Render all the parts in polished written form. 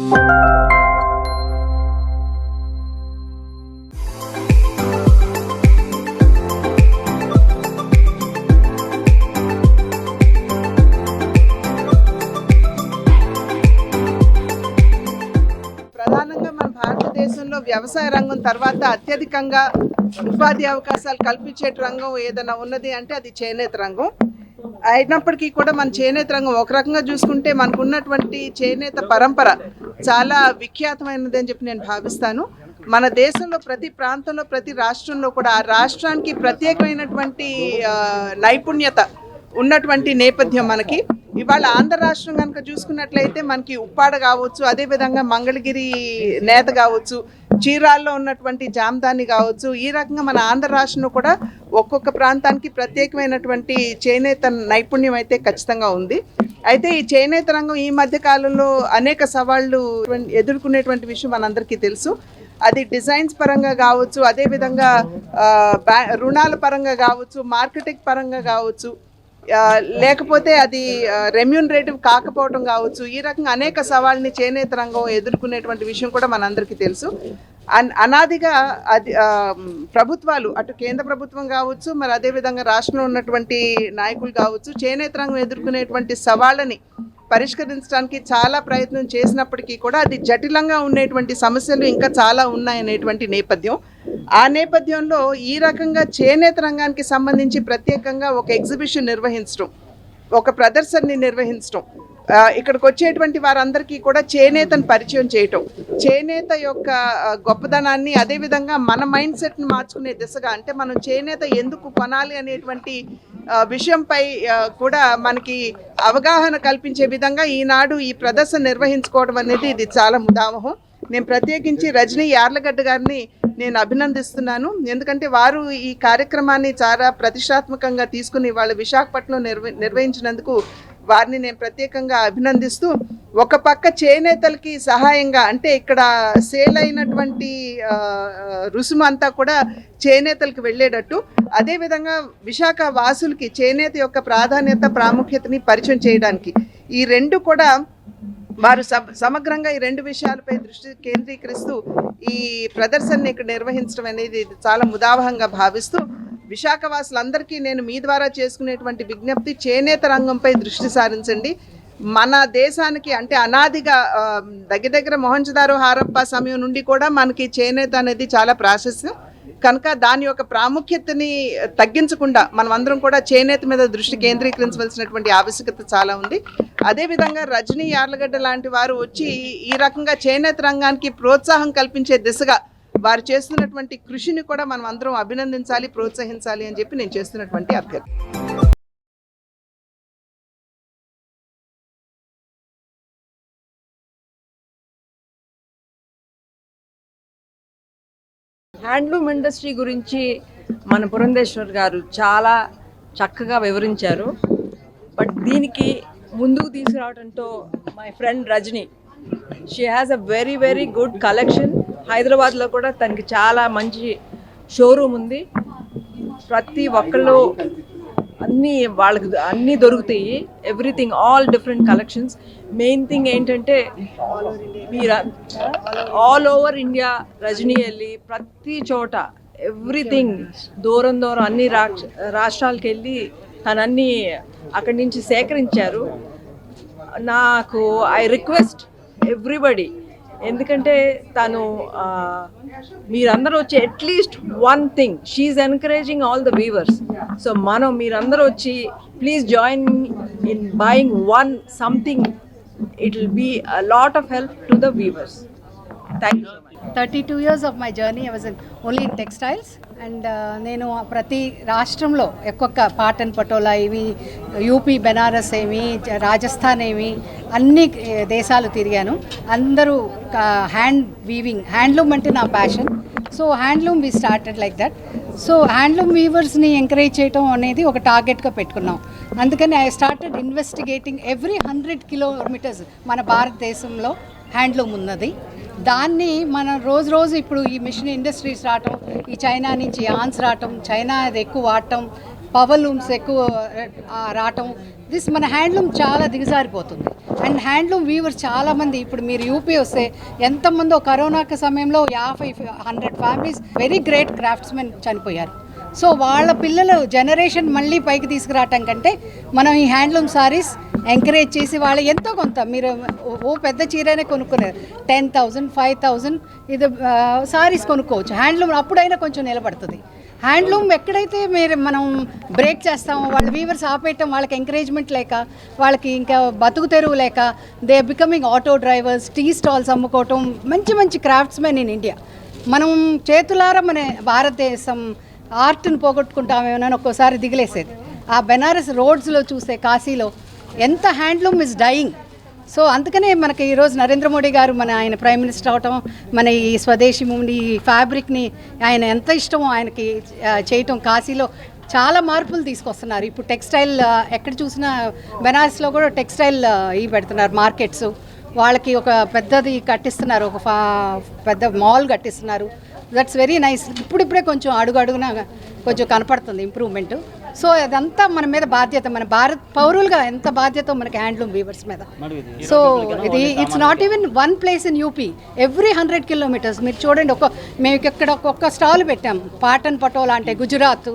ప్రధానంగా మన భారతదేశంలో వ్యవసాయ రంగం తర్వాత అత్యధికంగా ఉపాధి అవకాశాలు కల్పించే రంగం ఏదైనా ఉన్నది అంటే అది చేనేత రంగం. అయినప్పటికీ కూడా మన చేనేత రంగం ఒక రకంగా చూసుకుంటే మనకు ఉన్నటువంటి చేనేత పరంపర చాలా విఖ్యాతమైనది అని చెప్పి నేను భావిస్తాను. మన దేశంలో ప్రతి ప్రాంతంలో ప్రతి రాష్ట్రంలో కూడా ఆ రాష్ట్రానికి ప్రత్యేకమైనటువంటి నైపుణ్యత ఉన్నటువంటి నేపథ్యం మనకి. ఇవాళ ఆంధ్ర రాష్ట్రం కనుక చూసుకున్నట్లయితే మనకి ఉప్పాడ కావచ్చు, అదేవిధంగా మంగళగిరి నేత కావచ్చు, చీరాల్లో ఉన్నటువంటి జామదాని కావచ్చు, ఈ రకంగా మన ఆంధ్ర రాష్ట్రంలో కూడా ఒక్కొక్క ప్రాంతానికి ప్రత్యేకమైనటువంటి చేనేత నైపుణ్యం అయితే ఖచ్చితంగా ఉంది. అయితే ఈ చేనేత రంగం ఈ మధ్య కాలంలో అనేక సవాళ్లు ఎదుర్కొనేటువంటి విషయం మనందరికీ తెలుసు. అది డిజైన్స్ పరంగా కావచ్చు, అదేవిధంగా రుణాల పరంగా కావచ్చు, మార్కెటింగ్ పరంగా కావచ్చు, లేకపోతే అది రెమ్యూనరేటివ్ కాకపోవడం కావచ్చు, ఈ రకంగా అనేక సవాళ్ళని చేనేత రంగం ఎదుర్కొనేటువంటి విషయం కూడా మనందరికీ తెలుసు. అనాదిగా అది ప్రభుత్వాలు అటు కేంద్ర ప్రభుత్వం కావచ్చు, మరి అదేవిధంగా రాష్ట్రంలో ఉన్నటువంటి నాయకులు కావచ్చు, చేనేత రంగం ఎదుర్కొనేటువంటి సవాళ్ళని పరిష్కరించడానికి చాలా ప్రయత్నం చేసినప్పటికీ కూడా అది జటిలంగా ఉండేటువంటి సమస్యలు ఇంకా చాలా ఉన్నాయనేటువంటి నేపథ్యం. ఆ నేపథ్యంలో ఈ రకంగా చేనేత రంగానికి సంబంధించి ప్రత్యేకంగా ఒక ఎగ్జిబిషన్ నిర్వహించడం, ఒక ప్రదర్శనని నిర్వహించడం, ఇక్కడికి వచ్చేటువంటి వారందరికీ కూడా చేనేతను పరిచయం చేయటం, చేనేత యొక్క గొప్పదనాన్ని, అదేవిధంగా మన మైండ్ సెట్ని మార్చుకునే దిశగా, అంటే మనం చేనేత ఎందుకు కొనాలి అనేటువంటి విషయంపై కూడా మనకి అవగాహన కల్పించే విధంగా ఈనాడు ఈ ప్రదర్శన నిర్వహించుకోవడం అనేది ఇది చాలా ముదావహం. నేను ప్రత్యేకించి రజనీ యార్లగడ్డ గారిని నేను అభినందిస్తున్నాను. ఎందుకంటే వారు ఈ కార్యక్రమాన్ని చాలా ప్రతిష్టాత్మకంగా తీసుకుని వాళ్ళ విశాఖపట్నం నిర్వహించినందుకు వారిని నేను ప్రత్యేకంగా అభినందిస్తూ, ఒక పక్క చేనేతలకి సహాయంగా, అంటే ఇక్కడ సేల్ అయినటువంటి రుసుము అంతా కూడా చేనేతలకు వెళ్ళేటట్టు, అదేవిధంగా విశాఖ వాసులకి చేనేత యొక్క ప్రాధాన్యత ప్రాముఖ్యతని పరిచయం చేయడానికి ఈ రెండు కూడా వారు సమగ్రంగా ఈ రెండు విషయాలపై దృష్టి కేంద్రీకరిస్తూ ఈ ప్రదర్శనని ఇక్కడ నిర్వహించడం అనేది చాలా ముదావహంగా భావిస్తూ, విశాఖ వాసులందరికీ నేను మీ ద్వారా చేసుకునేటువంటి విజ్ఞప్తి, చేనేత రంగంపై దృష్టి సారించండి. మన దేశానికి అంటే అనాదిగా దగ్గర మొహంజదారో హారప్ప సమయం నుండి కూడా మనకి చేనేత అనేది చాలా ప్రాశస్త్యం కనుక దాని యొక్క ప్రాముఖ్యతని తగ్గించకుండా మనం అందరం కూడా చేనేత మీద దృష్టి కేంద్రీకరించవలసినటువంటి ఆవశ్యకత చాలా ఉంది. అదేవిధంగా రజనీ యార్లగడ్డ లాంటి వారు వచ్చి ఈ రకంగా చేనేత రంగానికి ప్రోత్సాహం కల్పించే దిశగా వారు చేస్తున్నటువంటి కృషిని కూడా మనం అందరం అభినందించాలి, ప్రోత్సహించాలి అని చెప్పి నేను చేస్తున్నటువంటి అభ్యర్థన. హ్యాండ్లూమ్ ఇండస్ట్రీ గురించి మన పురంధేశ్వర్ గారు చాలా చక్కగా వివరించారు. బట్ దీనికి ముందుకు తీసుకురావడంతో my friend Rajani, she has a very very good collection. హైదరాబాద్లో కూడా తనకి చాలా మంచి షోరూమ్ ఉంది. ప్రతి ఒక్కళ్ళు వాళ్ళకి అన్నీ దొరుకుతాయి, everything, all different collections. Main thing ఏంటంటే మీరు ఆల్ ఓవర్ ఇండియా రజనీ వెళ్ళి ప్రతి చోట ఎవ్రీథింగ్ దూరం అన్ని రాష్ట్రాలకు వెళ్ళి తనన్నీ అక్కడి నుంచి సేకరించారు. నాకు ఐ రిక్వెస్ట్ ఎవ్రీబడి, ఎందుకంటే తను మీరందరూ వచ్చి at least one thing, she's encouraging all the weavers. So మీరందరూ వచ్చి please join in buying one something. It will be a lot of help to the weavers. Thank you so much. 32 years of my journey I was only in textiles, and నేను ప్రతి రాష్ట్రంలో ఒక్కొక్క pattern patola ఏమి, UP Banaras ఏమి, రాజస్థాన్ ఏమి, అన్ని దేశాలు తిరిగాను. అందరూ హ్యాండ్ వీవింగ్, హ్యాండ్లూమ్ అంటే నా passion. So handloom we started like that. So handloom వీవర్స్ని ఎంకరేజ్ చేయడం అనేది ఒక టార్గెట్గా పెట్టుకున్నాం. అందుకని I started investigating every 100 kilometers మన భారతదేశంలో హ్యాండ్లూమ్ ఉన్నది. దాన్ని మనం రోజు ఇప్పుడు ఈ మిషన్ ఇండస్ట్రీస్ రావటం, ఈ చైనా నుంచి యాన్స్ రావటం, చైనా అది ఎక్కువ వాడటం, పవర్ లూమ్స్ ఎక్కువ రావటం, దిస్ మన హ్యాండ్లూమ్ చాలా దిగజారిపోతుంది. అండ్ హ్యాండ్లూమ్ వీవర్స్ చాలామంది, ఇప్పుడు మీరు యూపీ వస్తే ఎంతమందో కరోనాకి సమయంలో 50-100 ఫ్యామిలీస్ వెరీ గ్రేట్ క్రాఫ్ట్స్మెన్ చనిపోయారు. సో వాళ్ళ పిల్లలు జనరేషన్ మళ్ళీ పైకి తీసుకురావటం కంటే మనం ఈ హ్యాండ్లూమ్ సారీస్ ఎంకరేజ్ చేసి వాళ్ళు ఎంతో కొంత, మీరు ఓ పెద్ద చీరైనా కొనుక్కున్నారు 10,000 5,000 ఇది సారీస్ కొనుక్కోవచ్చు. హ్యాండ్లూమ్ అప్పుడైనా కొంచెం నిలబడుతుంది. హ్యాండ్లూమ్ ఎక్కడైతే మనం బ్రేక్ చేస్తామో, వాళ్ళ వీవర్స్ ఆపేయటం, వాళ్ళకి ఎంకరేజ్మెంట్ లేక, వాళ్ళకి ఇంకా బతుకు తెరువు లేక, they becoming auto drivers, tea stalls అమ్ముకోవటం, మంచి మంచి క్రాఫ్ట్స్మెన్ ఇన్ ఇండియా. మనం చేతులారా మన భారతదేశం ఆర్ట్ని పోగొట్టుకుంటామేమో ఒక్కోసారి దిగిలేసేది. ఆ బెనారస్ రోడ్స్లో చూస్తే కాశీలో ఎంత హ్యాండ్లూమ్ ఇస్ డయింగ్. సో అందుకనే మనకి ఈరోజు నరేంద్ర మోడీ గారు ఆయన ప్రైమ్ మినిస్టర్ అవటం, మన ఈ స్వదేశీ ఈ ఫ్యాబ్రిక్ని ఆయన ఎంత ఇష్టమో ఆయనకి చేయటం, కాశీలో చాలా మార్పులు తీసుకొస్తున్నారు. ఇప్పుడు టెక్స్టైల్ ఎక్కడ చూసినా బెనారస్లో కూడా టెక్స్టైల్ ఇవి పెడుతున్నారు మార్కెట్స్. వాళ్ళకి ఒక పెద్దది కట్టిస్తున్నారు, ఒక పెద్ద మాల్ కట్టిస్తున్నారు. That's very nice. ఇప్పుడిప్పుడే కొంచెం అడుగున కొంచెం కనపడుతుంది ఇంప్రూవ్మెంట్. సో అదంతా మన మీద బాధ్యత, మన భారత్ పౌరులుగా ఎంత బాధ్యత మనకి హ్యాండ్లూమ్ వీవర్స్ మీద. సో ఇది it's not even one place in UP, every 100 kilometers మీరు చూడండి. మేము ఇక్కడ ఒక్కొక్క స్టాల్ పెట్టాం. పాటన్ పటోలా అంటే Gujarat,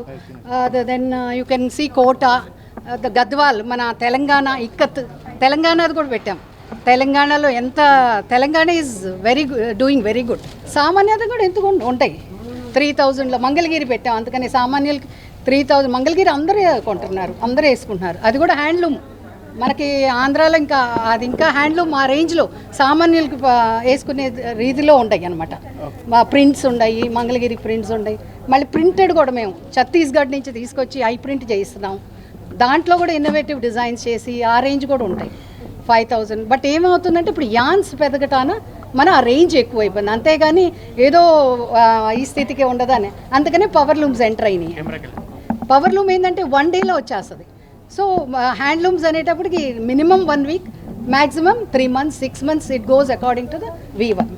then you can see Kota, Gadwal మన తెలంగాణ, ఇక్కత్ తెలంగాణది కూడా పెట్టాం. తెలంగాణలో Telangana is doing very good. సామాన్యత కూడా ఎంత ఉంటాయి. 3,000లో మంగళగిరి పెట్టాం, అందుకని సామాన్యులకి 3,000 మంగళగిరి అందరూ కొంటున్నారు, అందరూ వేసుకుంటున్నారు. అది కూడా హ్యాండ్లూమ్. మనకి ఆంధ్రాలో అది ఇంకా హ్యాండ్లూమ్ ఆ రేంజ్లో సామాన్యులకి వేసుకునే రీతిలో ఉంటాయి అనమాట. మా ప్రింట్స్ ఉన్నాయి, మంగళగిరి ప్రింట్స్ ఉన్నాయి. మళ్ళీ ప్రింటెడ్ కూడా మేము ఛత్తీస్గఢ్ నుంచి తీసుకొచ్చి ఐ ప్రింట్ చేయిస్తున్నాం. దాంట్లో కూడా ఇన్నోవేటివ్ డిజైన్స్ చేసి ఆ రేంజ్ కూడా ఉంటాయి 5,000. బట్ ఏమవుతుందంటే ఇప్పుడు యాన్స్ పెదగటాన మన ఆ రేంజ్ ఎక్కువైపోయింది, అంతేగాని ఏదో ఈ స్థితికి ఉండదని. అందుకనే పవర్ లూమ్స్ ఎంటర్ అయినాయి. పవర్ లూమ్ ఏంటంటే 1 dayలో వచ్చేస్తుంది. సో హ్యాండ్లూమ్స్ అనేటప్పటికి minimum 1 week, maximum 3 months 6 months, it goes according to the Weaver.